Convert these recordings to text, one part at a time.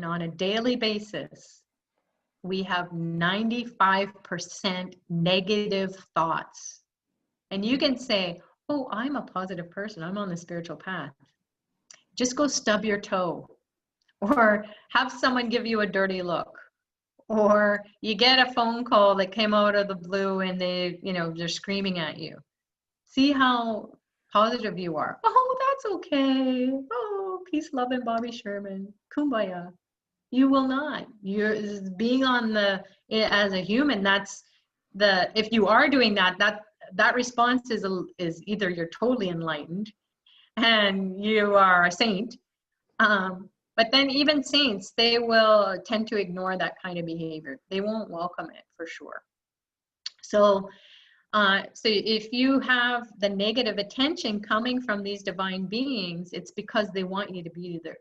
And on a daily basis, we have 95% negative thoughts. And you can say, oh, I'm a positive person. I'm on the spiritual path. Just go stub your toe, or have someone give you a dirty look, or you get a phone call that came out of the blue and they're screaming at you. See how positive you are. Oh, that's okay. Oh, peace, love, and Bobby Sherman. Kumbaya. You will not. You're being on as a human, if you are doing that response is either you're totally enlightened and you are a saint. But then even saints, they will tend to ignore that kind of behavior. They won't welcome it for sure. So if you have the negative attention coming from these divine beings, it's because they want you to be there.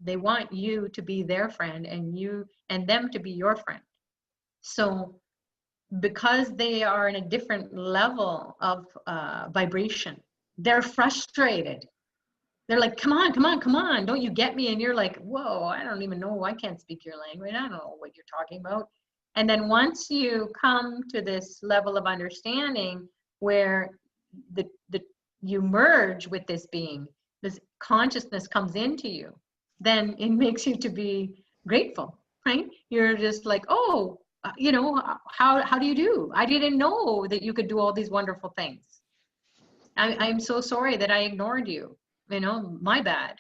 They want you to be their friend and them to be your friend. So because they are in a different level of vibration, they're frustrated. They're like, come on, come on, come on. Don't you get me? And you're like, whoa, I don't even know. I can't speak your language. I don't know what you're talking about. And then once you come to this level of understanding where you merge with this being, this consciousness comes into you, then it makes you to be grateful, right? You're just like, oh, how do you do? I didn't know that you could do all these wonderful things. I'm so sorry that I ignored you. My bad.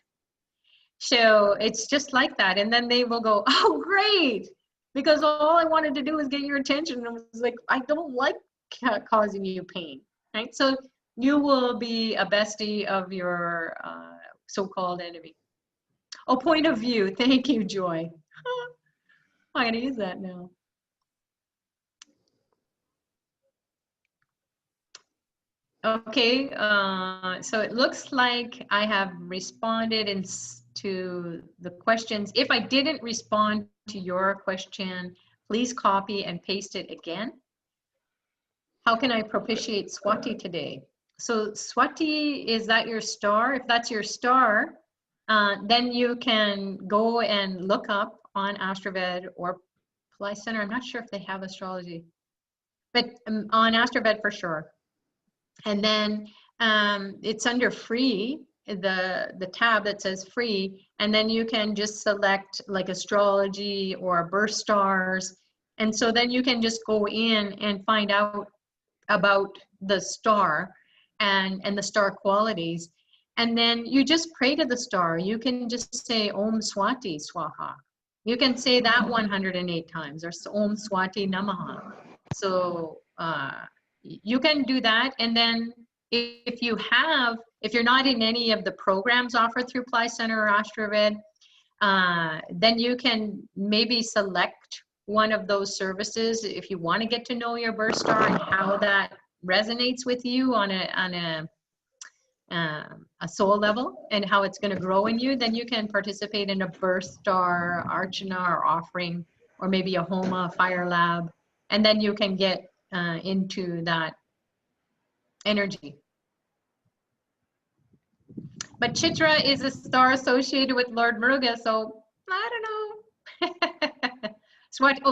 So it's just like that. And then they will go, oh, great. Because all I wanted to do was get your attention. And I was like, I don't like causing you pain, right? So you will be a bestie of your so-called enemy. Oh, point of view. Thank you, Joy. I'm going to use that now. Okay, so it looks like I have responded to the questions. If I didn't respond to your question, please copy and paste it again. How can I propitiate Swati today? So Swati, is that your star? If that's your star, then you can go and look up on AstroVed or Pillai Center. I'm not sure if they have astrology, but on AstroVed for sure. And then it's under free, the tab that says free, and then you can just select like astrology or birth stars. And so then you can just go in and find out about the star and the star qualities. And then you just pray to the star. You can just say Om Swati Swaha. You can say that 108 times, or Om Swati Namaha. So you can do that. And then if you're not in any of the programs offered through Pillai Center or AstroVed, then you can maybe select one of those services if you want to get to know your birth star and how that resonates with you on a soul level and how it's going to grow in you. Then you can participate in a birth star archana or offering, or maybe a homa, fire lab, and then you can get into that energy. But Chitra is a star associated with Lord Muruga, so I don't know.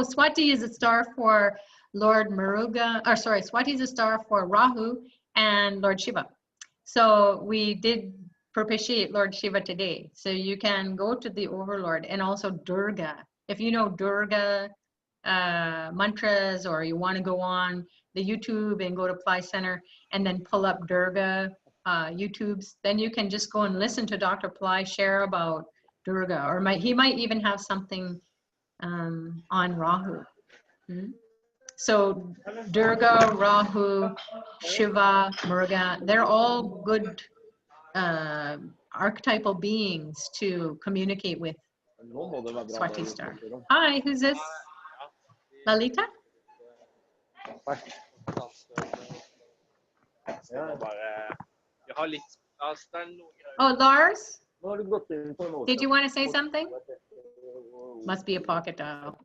Swati is a star for Lord Muruga, or sorry, Swati is a star for Rahu and Lord Shiva. So we did propitiate Lord Shiva today. So you can go to the Overlord, and also Durga. If you know Durga mantras, or you want to go on the YouTube and go to Pillai Center and then pull up Durga YouTubes, then you can just go and listen to Dr. Pillai share about Durga, or he might even have something on Rahu. So Durga, Rahu, Shiva, Muruga, they're all good archetypal beings to communicate with Swati star. Hi, who's this? Lalita? Oh, Lars? Did you want to say something? Must be a pocket dial.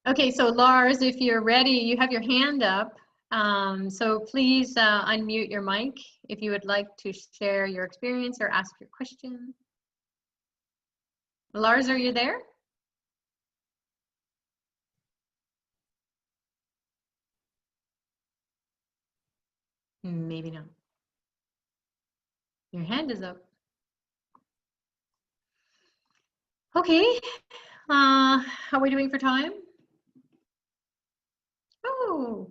Okay, so Lars, if you're ready, you have your hand up. So please unmute your mic if you would like to share your experience or ask your question. Lars, are you there? Maybe not. Your hand is up. Okay. How are we doing for time? Oh,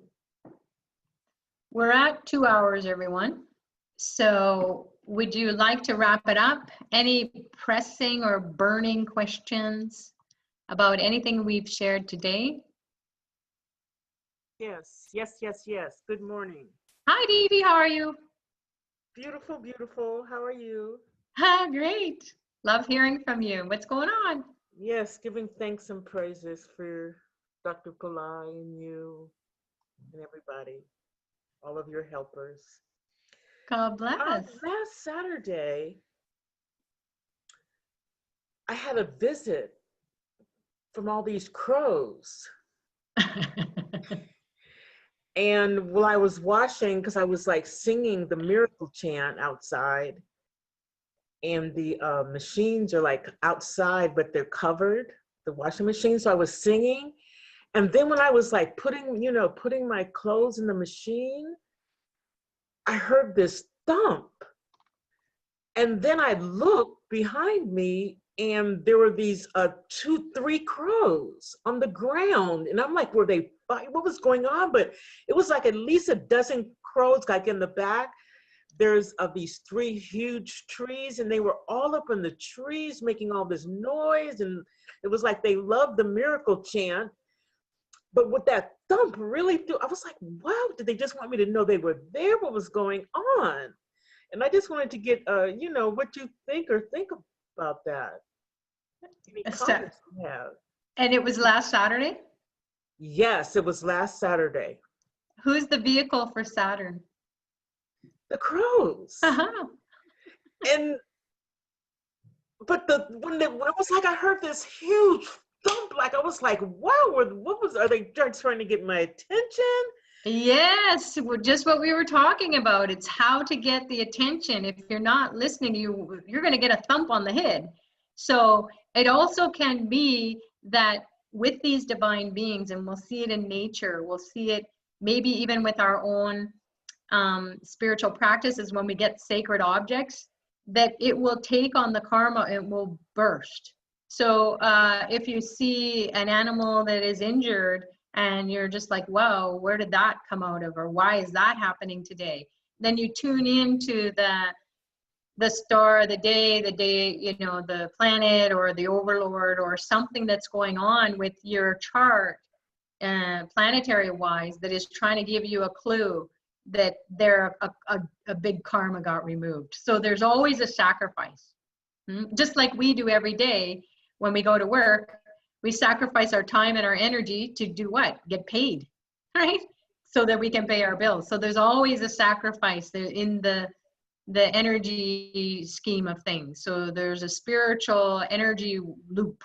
we're at 2 hours, everyone. So would you like to wrap it up? Any pressing or burning questions about anything we've shared today? Yes, yes, yes, yes. Good morning. Hi, Dee, how are you? Beautiful, beautiful. How are you? Ah, great. Love hearing from you. What's going on? Yes, giving thanks and praises for Dr. Pillai and you and everybody, all of your helpers. God bless. Last Saturday, I had a visit from all these crows. And while I was washing, because I was like singing the miracle chant outside, and the machines are like outside, but they're covered, the washing machine. So I was singing. And then when I was like putting my clothes in the machine, I heard this thump. And then I looked behind me and there were these 3 crows on the ground. And I'm like, were they, what was going on? But it was like at least a dozen crows like in the back. There's these 3 huge trees and they were all up in the trees making all this noise. And it was like they loved the miracle chant. But with that thump really threw, I was like, wow, did they just want me to know they were there? What was going on? And I just wanted to get, what you think about that. Any comments you have? And it was last Saturday? Yes, it was last Saturday. Who's the vehicle for Saturn? The crows. Uh-huh. And but when it was like I heard this huge thump, like I was like, wow, are they trying to get my attention? Yes, just what we were talking about. It's how to get the attention. If you're not listening, you're going to get a thump on the head. So it also can be that with these divine beings, and we'll see it in nature, we'll see it maybe even with our own spiritual practices when we get sacred objects, that it will take on the karma and will burst. So if you see an animal that is injured, and you're just like, wow, where did that come out of? Or why is that happening today? Then you tune into the star, the day, the planet or the overlord or something that's going on with your chart, planetary wise, that is trying to give you a clue that a big karma got removed. So there's always a sacrifice. Just like we do every day when we go to work. We sacrifice our time and our energy to do what? Get paid, right? So that we can pay our bills. So there's always a sacrifice in the energy scheme of things. So there's a spiritual energy loop.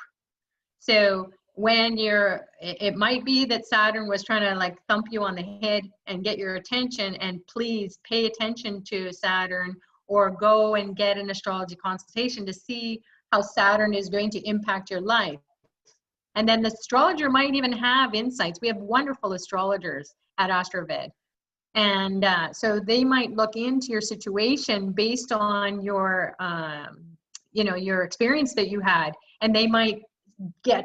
So when it might be that Saturn was trying to like thump you on the head and get your attention, and please pay attention to Saturn, or go and get an astrology consultation to see how Saturn is going to impact your life. And then the astrologer might even have insights. We have wonderful astrologers at AstroVed. And so they might look into your situation based on your, your experience that you had. And they might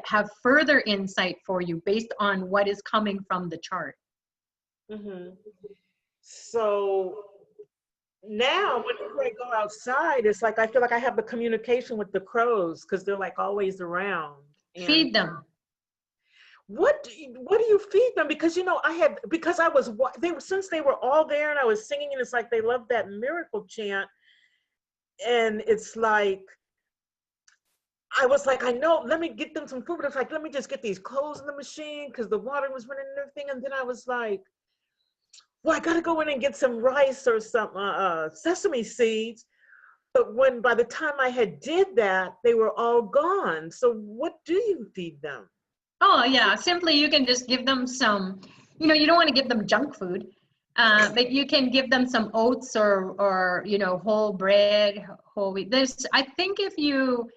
have further insight for you based on what is coming from the chart. Mm-hmm. So now whenever I go outside, it's like I feel like I have the communication with the crows because they're like always around. And feed them. What do you feed them? Because since they were all there and I was singing, and it's like they love that miracle chant, and it's like I was like, I know, let me get them some food, but it's like, let me just get these clothes in the machine because the water was running and everything. And then I was like, well, I gotta go in and get some rice or some sesame seeds. But by the time I had did that, they were all gone. So what do you feed them? Oh yeah, simply you can just give them some, you don't want to give them junk food, but you can give them some oats or whole bread, whole wheat. I think if you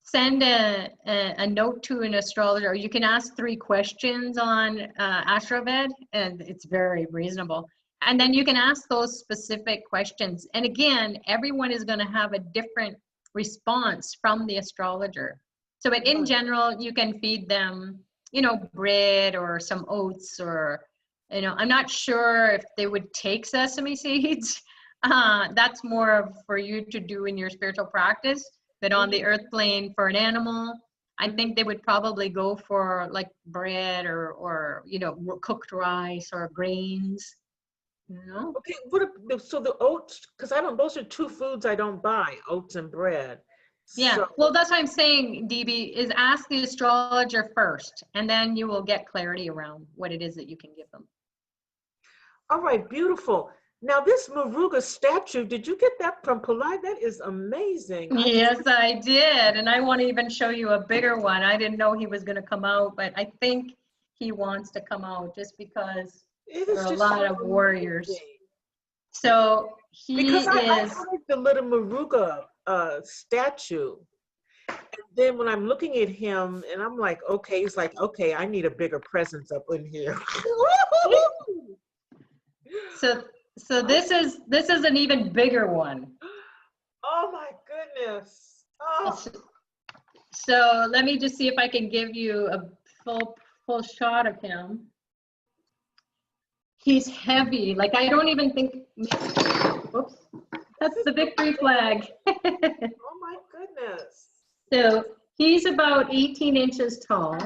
send a note to an astrologer, or you can ask 3 questions on Astroved, and it's very reasonable. And then you can ask those specific questions. And again, everyone is going to have a different response from the astrologer. So, but in general, you can feed them, you know, bread or some oats, or, you know, I'm not sure if they would take sesame seeds. That's more for you to do in your spiritual practice. But on the earth plane for an animal, I think they would probably go for like bread or you know, cooked rice or grains. You know? Okay, so the oats, because those are 2 foods I don't buy, oats and bread. Yeah, So, well, that's what I'm saying, DB, is ask the astrologer first, and then you will get clarity around what it is that you can give them. all right, beautiful. Now this Muruga statue, did you get that from Pillai? That is amazing. Yes, I did, and I want to even show you a bigger one. I didn't know he was going to come out, but I think he wants to come out just because there are a lot of warriors. So Because I like the little Muruga statue. And then when I'm looking at him and I'm like, okay, he's like, okay, I need a bigger presence up in here. So this is an even bigger one. Oh my goodness. Oh. So let me just see if I can give you a full shot of him. He's heavy. Like, I don't even think, oops, that's the victory flag. Oh my goodness. So he's about 18 inches tall.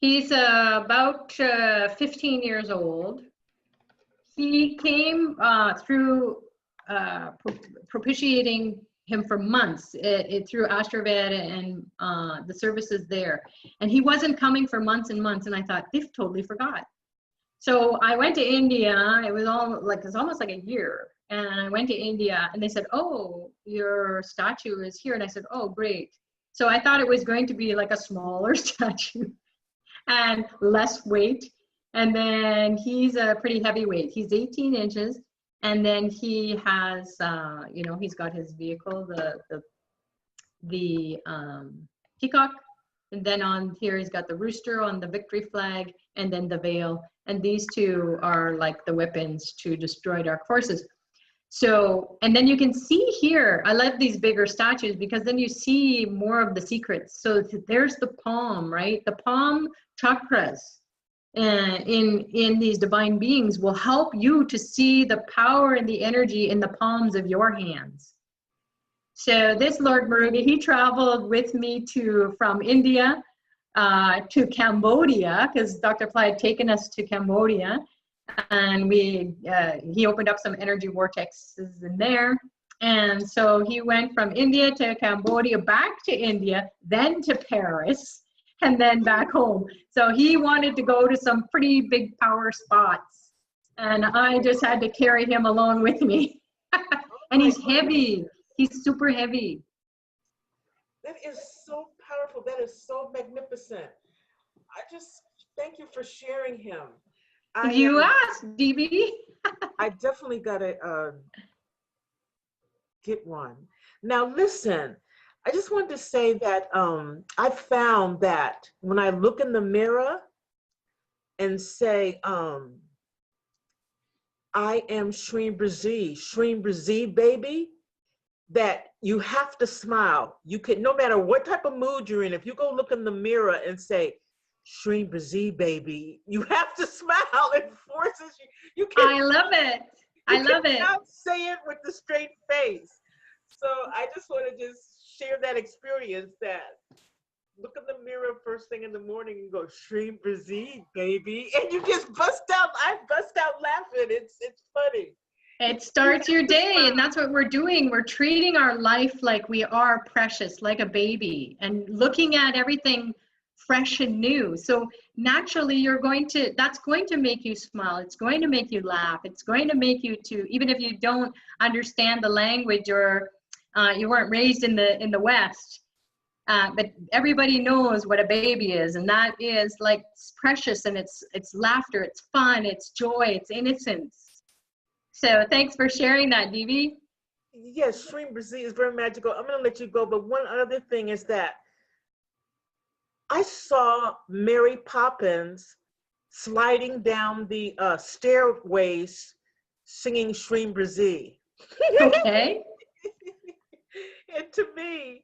He's about 15 years old. He came through propitiating him for months through Astroved and the services there. And he wasn't coming for months and months. And I thought, they've totally forgot. So I went to India. It's almost like a year. And I went to India and they said, oh, your statue is here. And I said, oh, great. So I thought it was going to be like a smaller statue and less weight. And then he's a pretty heavyweight. He's 18 inches. And then he has, you know, he's got his vehicle, the peacock. And then on here, he's got the rooster on the victory flag, and then the veil. And these 2 are like the weapons to destroy dark forces. So, and then you can see here, I love these bigger statues because then you see more of the secrets. So there's the palm, right? The palm chakras in these divine beings will help you to see the power and the energy in the palms of your hands. So this Lord Muruga, he traveled with me from India to Cambodia, because Dr. Pillai had taken us to Cambodia, and he opened up some energy vortexes in there. And so he went from India to Cambodia, back to India, then to Paris, and then back home. So he wanted to go to some pretty big power spots, and I just had to carry him along with me. And he's heavy. He's super heavy. That is so powerful. That is so magnificent. I just thank you for sharing him. You asked, DB. I definitely gotta get one. Now listen, I just wanted to say that I found that when I look in the mirror and say, I am Shreem Brazil, baby, that you have to smile. You can, no matter what type of mood you're in, if you go look in the mirror and say, Shreem Brazil, baby, you have to smile. It forces you. You can't. I love it. I love it. You cannot say it with a straight face. So I just want to just share that experience, that look in the mirror first thing in the morning and go, Shreem Brazil, baby. And you just bust out. I bust out laughing. It's funny. It starts your day, and that's what we're doing. We're treating our life like we are precious, like a baby, and looking at everything fresh and new. So naturally, that's going to make you smile. It's going to make you laugh. It's going to make you even if you don't understand the language, or you weren't raised in the West, but everybody knows what a baby is, and that is like it's precious, and it's laughter, it's fun, it's joy, it's innocence. So thanks for sharing that, DB. yes, Shrine Brazil is very magical. I'm going to let you go, but one other thing is that I saw Mary Poppins sliding down the stairways singing Shrine Brazil. Okay. And to me,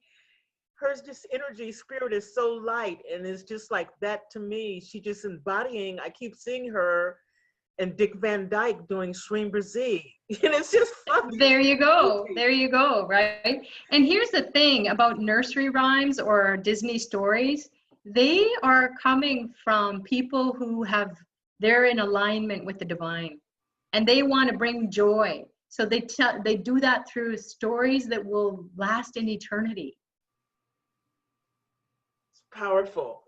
her just energy, spirit is so light, and it's just like that to me. She just embodying. I keep seeing her and Dick Van Dyke doing Shrine Brazil, and it's just funny. There you go. There you go. Right. And here's the thing about nursery rhymes or Disney stories. They are coming from people who they're in alignment with the divine, and they want to bring joy. So they do that through stories that will last in eternity. It's powerful.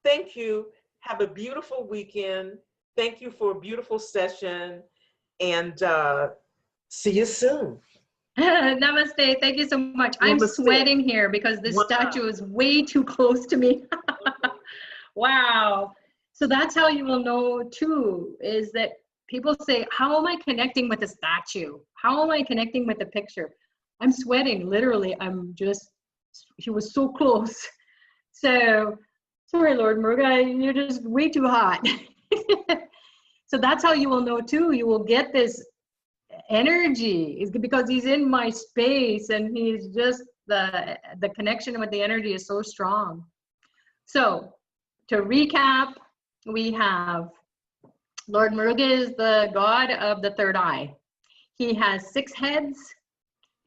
Thank you. Have a beautiful weekend. Thank you for a beautiful session, and see you soon. Namaste. Thank you so much. I'm Namaste. sweating here because this statue is way too close to me. Wow. So that's how you will know too, is that people say, how am I connecting with the statue? How am I connecting with the picture? I'm sweating, literally. He was so close. So, sorry, Lord Muruga, you're just way too hot. So that's how you will know too. You will get this energy. It's because he's in my space, and he's just the connection with the energy is so strong. So to recap, we have Lord Muruga is the god of the third eye. He has 6 heads,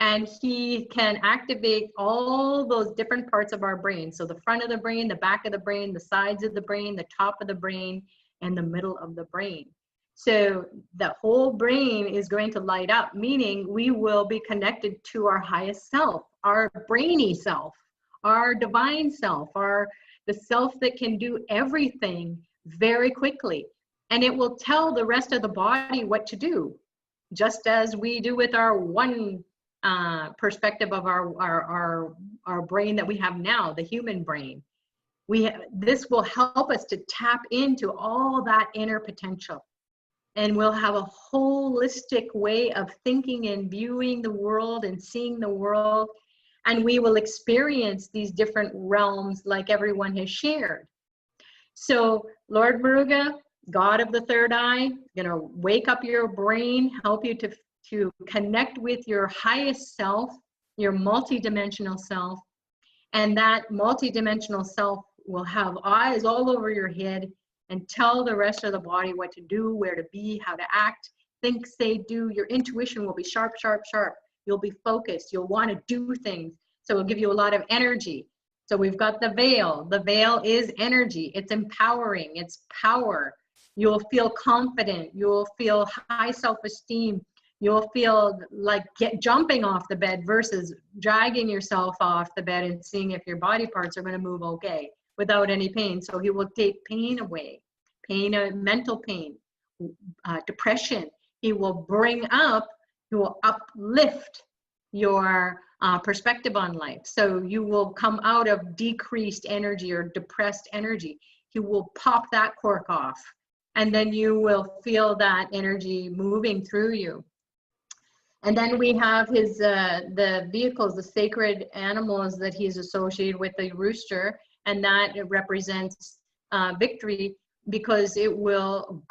and he can activate all those different parts of our brain. So the front of the brain, the back of the brain, the sides of the brain, the top of the brain, and the middle of the brain. So the whole brain is going to light up, meaning we will be connected to our highest self, our brainy self, our divine self, the self that can do everything very quickly. And it will tell the rest of the body what to do, just as we do with our one perspective of our brain that we have now, the human brain. This will help us to tap into all that inner potential. And we'll have a holistic way of thinking and viewing the world and seeing the world. And we will experience these different realms like everyone has shared. So Lord Muruga, God of the third eye, wake up your brain, help you to connect with your highest self, your multidimensional self. And that multidimensional self will have eyes all over your head and tell the rest of the body what to do, where to be, how to act, think, say, do. Your intuition will be sharp, sharp, sharp. You'll be focused. You'll want to do things. So it'll give you a lot of energy. So we've got the veil. The veil is energy. It's empowering. It's power. You'll feel confident. You'll feel high self-esteem. You'll feel like jumping off the bed versus dragging yourself off the bed and seeing if your body parts are going to move okay without any pain. So he will take pain away, mental pain, depression. He will uplift your perspective on life. So you will come out of decreased energy or depressed energy. He will pop that cork off, and then you will feel that energy moving through you. And then we have the vehicles, the sacred animals that he's associated with, the rooster, and that represents victory, because it will,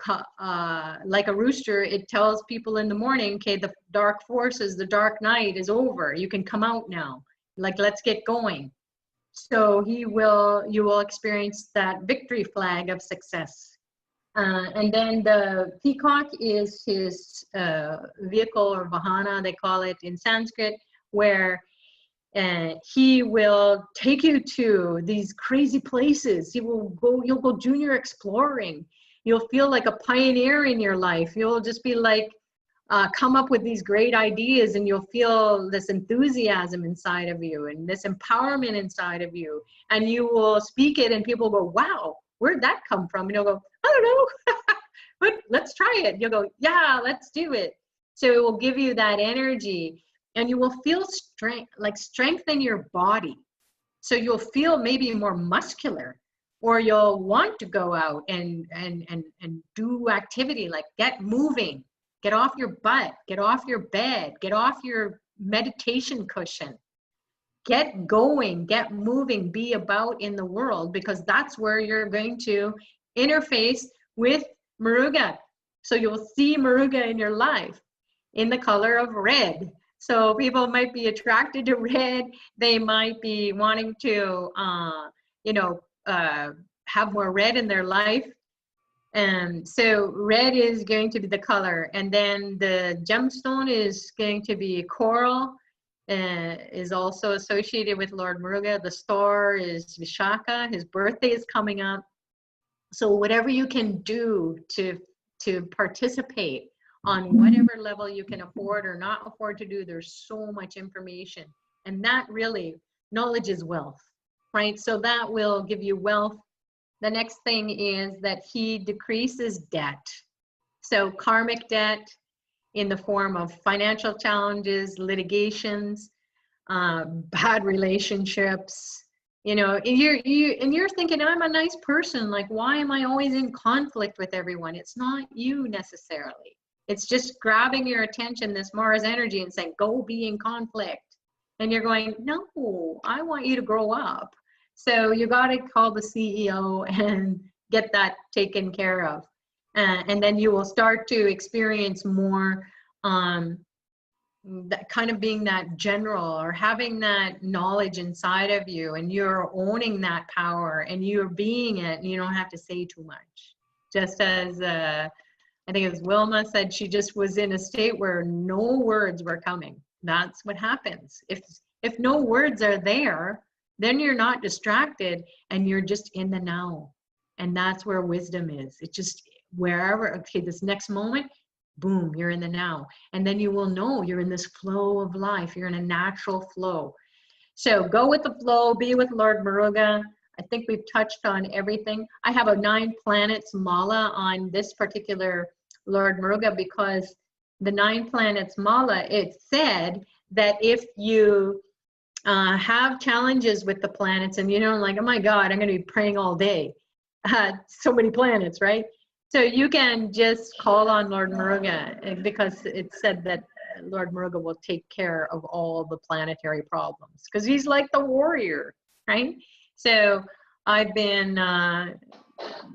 like a rooster, it tells people in the morning, okay, the dark forces, the dark night is over. You can come out now. Like, let's get going. So you will experience that victory flag of success. And then the peacock is his vehicle, or vahana, they call it in Sanskrit, where he will take you to these crazy places. You'll go junior exploring. You'll feel like a pioneer in your life. You'll just be like, come up with these great ideas, and you'll feel this enthusiasm inside of you and this empowerment inside of you. And you will speak it, and people go, wow, where'd that come from? And you'll go, I don't know, but let's try it. You'll go, yeah, let's do it. So it will give you that energy, and you will feel strength in your body. So you'll feel maybe more muscular, or you'll want to go out and do activity, like get moving, get off your butt, get off your bed, get off your meditation cushion. Get going, get moving, be about in the world, because that's where you're going to interface with Muruga. So you'll see Muruga in your life in the color of red. So people might be attracted to red. They might be wanting to, have more red in their life. And so red is going to be the color. And then the gemstone is going to be coral, is also associated with Lord Muruga. The star is Vishaka. His birthday is coming up. So whatever you can do to participate on whatever level you can afford or not afford to do, there's so much information. And that really, knowledge is wealth, right? So that will give you wealth. The next thing is that he decreases debt. So karmic debt in the form of financial challenges, litigations, bad relationships, and you're thinking, I'm a nice person, like, why am I always in conflict with everyone? It's not you necessarily. It's just grabbing your attention, this Mars energy, and saying, go be in conflict. And you're going, no, I want you to grow up. So you got to call the CEO and get that taken care of. And then you will start to experience more that kind of being that general, or having that knowledge inside of you, and you're owning that power and you're being it, and you don't have to say too much. Just as I think it was Wilma said, she just was in a state where no words were coming. That's what happens. If no words are there, then you're not distracted and you're just in the now. And that's where wisdom is. It's just wherever, okay, this next moment, boom, you're in the now. And then you will know you're in this flow of life. You're in a natural flow. So go with the flow, be with Lord Muruga. I think we've touched on everything. I have a 9 planets mala on this particular Lord Muruga, because the 9 planets mala, it said that if you have challenges with the planets, and like, oh my God, I'm going to be praying all day. So many planets, right? So you can just call on Lord Muruga, because it said that Lord Muruga will take care of all the planetary problems, because he's like the warrior, right? So I've been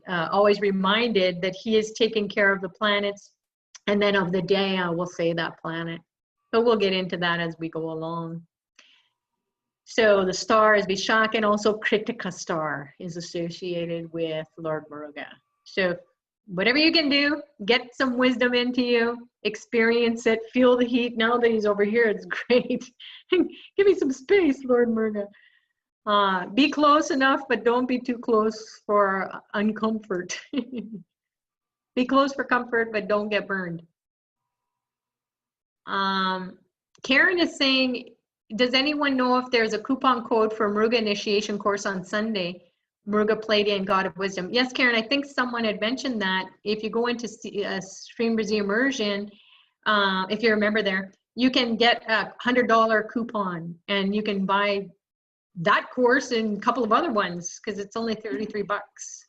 always reminded that he is taking care of the planets, and then of the day I will say that planet. But we'll get into that as we go along. So the star is Vishaka, and also Kritika star is associated with Lord Muruga. So whatever you can do, get some wisdom into you, experience it, feel the heat. Now that he's over here, it's great. Give me some space, Lord Muruga. Be close enough, but don't be too close for uncomfort. Be close for comfort, but don't get burned. Karen is saying, does anyone know if there's a coupon code for Muruga initiation course on Sunday? Muruga Palladian God of Wisdom. Yes, Karen, I think someone had mentioned that. If you go into Stream Brazil Immersion, if you're a member there, you can get a $100 coupon, and you can buy that course and a couple of other ones, because it's only 33 bucks.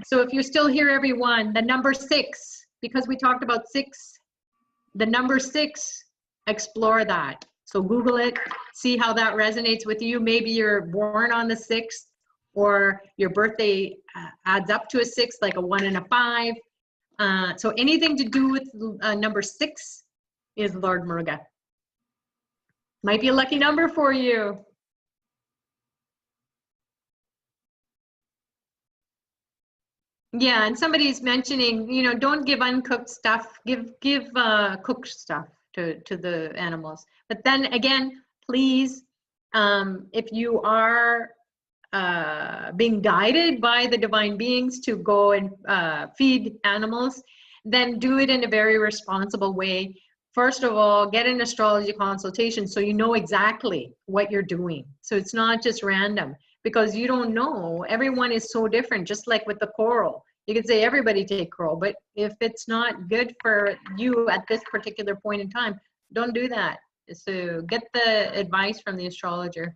So if you're still here, everyone, the number 6, because we talked about 6, the number 6, explore that. So Google it, see how that resonates with you. Maybe you're born on the 6th, or your birthday adds up to a 6, like a 1 and a 5. So anything to do with number 6 is Lord Muruga. Might be a lucky number for you. Yeah, and somebody's mentioning, don't give uncooked stuff. Give cooked stuff to the animals. But then again, please, if you are being guided by the divine beings to go and feed animals, then do it in a very responsible way. First of all, get an astrology consultation so you know exactly what you're doing. So it's not just random, because you don't know. Everyone is so different, just like with the coral. You could say everybody take coral, but if it's not good for you at this particular point in time, don't do that. So get the advice from the astrologer.